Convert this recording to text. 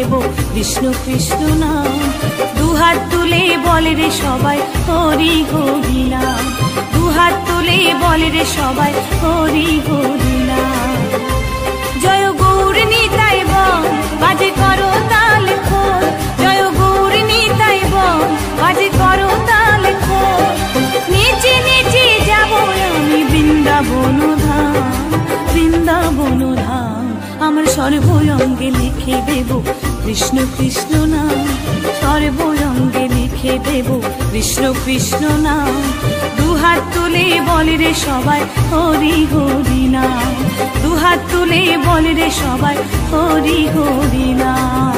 দেব কৃষ্ণ কৃষ্ণ নাম। দুহাত তুলে বলে রে সবাই হরি হরি নাম। দুহাত তুলে বলে রে সবাই হরি হরি নাম। জয় গৌর নিতাই বল বাজে করো তাল খোল। জয় গৌর নিতাই বল বাজে করো তাল খোল। নিচে নিচে যাব আমি বৃন্দাবন ধাম। বৃন্দাবন ধাম আমার সর্বঙ্গে লিখে দেব কৃষ্ণ কৃষ্ণ নাম। সর্বঙ্গে লিখে দেব কৃষ্ণ কৃষ্ণ নাম। দুহাত তুলে বলে রে সবাই হরি হরি নাম। দুহাত তুলে বলে রে সবাই হরি হরি নাম।